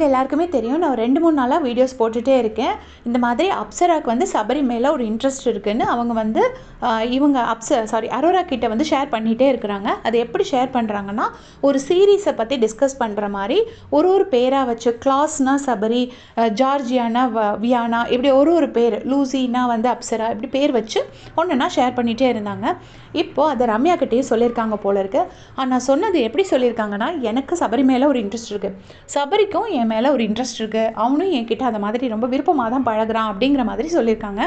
உங்கள் எல்லாருக்குமே தெரியும், நான் 2-3 நாளாக வீடியோஸ் போட்டுகிட்டே இருக்கேன். இந்த மாதிரி அப்சராவுக்கு வந்து சபரி மேலே ஒரு இன்ட்ரெஸ்ட் இருக்குதுன்னு அவங்க வந்து இவங்க அரோரா கிட்ட வந்து ஷேர் பண்ணிகிட்டே இருக்கிறாங்க. அது எப்படி ஷேர் பண்ணுறாங்கன்னா, ஒரு சீரீஸை பற்றி டிஸ்கஸ் பண்ணுற மாதிரி ஒரு பேராக வச்சு, கிளாஸ்னா சபரி, ஜார்ஜியானா வியானா, இப்படி ஒரு பேர், லூசினா வந்து அப்சரா, இப்படி பேர் வச்சு ஒன்றுனா ஷேர் பண்ணிகிட்டே இருந்தாங்க. இப்போது அதை ரம்யா கிட்டேயே சொல்லியிருக்காங்க போல இருக்கு. ஆனால் சொன்னது எப்படி சொல்லியிருக்காங்கன்னா, எனக்கு சபரி மேலே ஒரு இன்ட்ரெஸ்ட் இருக்குது, சபரிக்கும் என் மேலே ஒரு இன்ட்ரெஸ்ட் இருக்குது, அவனும் என்கிட்ட அந்த மாதிரி ரொம்ப விருப்பமாக தான் பழகுறான் அப்படிங்கிற மாதிரி சொல்லியிருக்காங்க.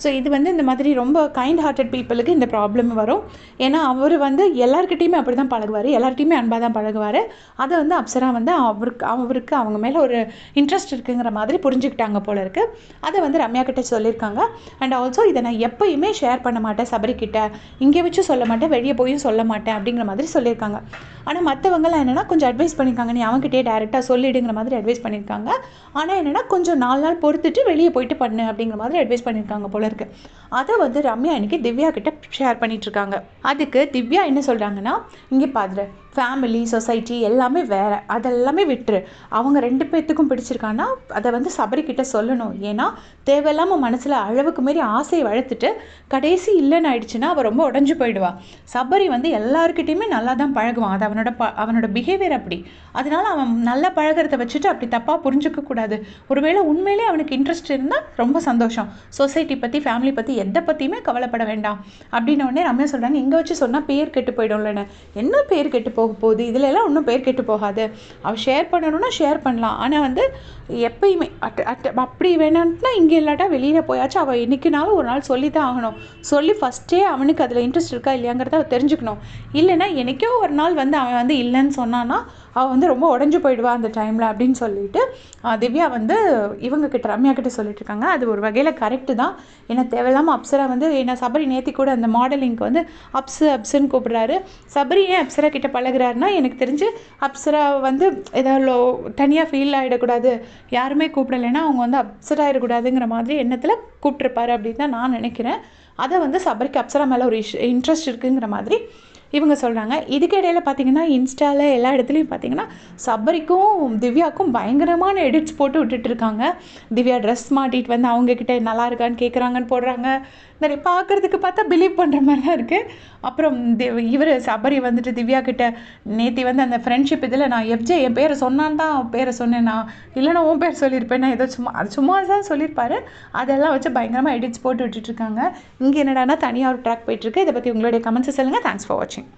ஸோ இது வந்து இந்த மாதிரி ரொம்ப கைண்ட் ஹார்ட்டட் பீப்புளுக்கு இந்த ப்ராப்ளம் வரும். ஏன்னா அவர் வந்து எல்லாருக்கிட்டையுமே அப்படி தான் பழகுவார், எல்லார்ட்டையுமே அன்பாக தான் பழகுவார். அதை வந்து அப்சரா வந்து அவருக்கு அவங்க மேலே ஒரு இன்ட்ரெஸ்ட் இருக்குங்கிற மாதிரி புரிஞ்சுக்கிட்டாங்க போல இருக்குது. அதை வந்து ரம்யா கிட்ட சொல்லியிருக்காங்க. அண்ட் ஆல்சோ இதை நான் எப்போயுமே ஷேர் பண்ண மாட்டேன் சபரிக்கிட்ட, இங்கே வச்சு சொல்ல மாட்டேன், வெளியே போயும் சொல்ல மாட்டேன் அப்படிங்கிற மாதிரி சொல்லியிருக்காங்க. ஆனால் மற்றவங்களாம் என்னென்னா கொஞ்சம் அட்வைஸ் பண்ணியிருக்காங்க, நீ அவங்ககிட்டே டேரெக்டாக சொல்லிடுங்கிற மாதிரி அட்வைஸ் பண்ணியிருக்காங்க. ஆனால் என்னென்னா கொஞ்சம் 4 நாள் பொறுத்துட்டு வெளியே போயிட்டு பண்ணு அப்படிங்கிற மாதிரி அட்வைஸ் பண்ணியிருக்காங்க போல இருக்குது. அதை வந்து ரம்யா இன்னைக்கு திவ்யா கிட்ட ஷேர் பண்ணிகிட்ருக்காங்க. அதுக்கு திவ்யா என்ன சொல்கிறாங்கன்னா, இங்கே பாரு, ஃபேமிலி, சொசைட்டி எல்லாமே வேறு, அதெல்லாமே விட்டுரு. அவங்க 2 பேர்த்துக்கும் பிடிச்சிருக்கான்னா அதை வந்து சபரிக்கிட்ட சொல்லணும். ஏன்னா தேவையில்லாமல் மனசில் அளவுக்கு மீறி ஆசையை வளர்த்துட்டு கடைசி இல்லைன்னு ஆயிடுச்சுன்னா அவள் ரொம்ப உடஞ்சி போயிடுவாள். சபரி வந்து எல்லாருக்கிட்டையுமே நல்லா தான் பழகுவான், அது அவனோட பிஹேவியர் அப்படி. அதனால அவன் நல்லா பழகிறத வச்சுட்டு அப்படி தப்பாக புரிஞ்சிக்கக்கூடாது. ஒருவேளை உண்மையிலே அவனுக்கு இன்ட்ரெஸ்ட் இருந்தால் ரொம்ப சந்தோஷம், சொசைட்டி பற்றி, ஃபேமிலி பற்றி எதை பற்றியுமே கவலைப்பட வேண்டாம் அப்படின்னு உடனே ரம்யா சொல்கிறாங்க, இங்கே வச்சு சொன்னால் பேர் கெட்டு போயிடும்லன்னு. என்ன பேர் கெட்டு போகுது, இதில் எல்லாம் ஒன்றும் பேர் கெட்டு போகாது. அவள் ஷேர் பண்ணணும்னா ஷேர் பண்ணலாம். ஆனால் வந்து எப்பயுமே அப்படி வேணாம்னா இங்கே இல்லாட்டா வெளியில் போயாச்சும் அவள் என்றைக்குனாலும் ஒரு நாள் சொல்லி தான் ஆகணும். சொல்லி ஃபஸ்ட்டே அவனுக்கு அதில் இன்ட்ரெஸ்ட் இருக்கா இல்லையாங்கிறத அவள் தெரிஞ்சுக்கணும். இல்லைன்னா என்றைக்கோ ஒரு நாள் வந்து அவன் வந்து இல்லைன்னு சொன்னான்னா அவள் வந்து ரொம்ப உடஞ்சி போயிடுவா அந்த டைமில் அப்படின்னு சொல்லிட்டு திவ்யா வந்து இவங்கக்கிட்ட, ரம்யா கிட்ட சொல்லிட்டு இருக்காங்க. அது ஒரு வகையில் கரெக்டு தான். ஏன்னா தேவையில்லாமல் அப்சரா வந்து, ஏன்னா சபரி நேத்தி கூட அந்த மாடலிங்க்கு வந்து அப்சுன்னு கூப்பிடுறாரு. சபரி ஏன் அப்சரா கிட்ட பழகுறாருன்னா, எனக்கு தெரிஞ்சு அப்சரா வந்து ஏதாவது தனியாக ஃபீல் ஆகிடக்கூடாது, யாருமே கூப்பிடலைன்னா அவங்க வந்து அப்செட் ஆகிடக்கூடாதுங்கிற மாதிரி எண்ணத்தில் கூப்பிட்ருப்பாரு அப்படின்னு தான் நான் நினைக்கிறேன். அதை வந்து சபரிக்கு அப்சரா மேலே ஒரு இன்ட்ரெஸ்ட் இருக்குங்கிற மாதிரி இவங்க சொல்கிறாங்க. இதுக்கு இடையில் பார்த்தீங்கன்னா இன்ஸ்டாவில் எல்லா இடத்துலையும் பார்த்தீங்கன்னா சபரிக்கும் திவ்யாவுக்கும் பயங்கரமான எடிட்ஸ் போட்டு விட்டுட்டு இருக்காங்க. திவ்யா ட்ரெஸ் மாட்டிட்டு வந்து அவங்கக்கிட்ட நல்லா இருக்கான்னு கேட்குறாங்கன்னு போடுறாங்க. நிறைய பார்க்குறதுக்கு பார்த்தா பிலீவ் பண்ணுற மாதிரி தான் இருக்குது. அப்புறம் இவர் சபரி வந்துட்டு திவ்யா கிட்ட நேத்தி வந்து அந்த ஃப்ரெண்ட்ஷிப் இதில் நான் என் பேரை சொன்னான் தான் பேரை சொன்னேன், நான் இல்லைன்னா உன் பேர் சொல்லியிருப்பேன், நான் ஏதோ சும்மா தான் சொல்லியிருப்பாரு. அதெல்லாம் வச்சு பயங்கரமாக எடிட்ஸ் போட்டு விட்டுட்ருக்காங்க. இங்கே என்னடானா தனியாக ஒரு ட்ராக் போயிட்டுருக்கு. இதை பற்றி உங்களுடைய கமெண்ட்ஸை சொல்லுங்கள். தேங்க்ஸ் ஃபார் வாட்சிங்.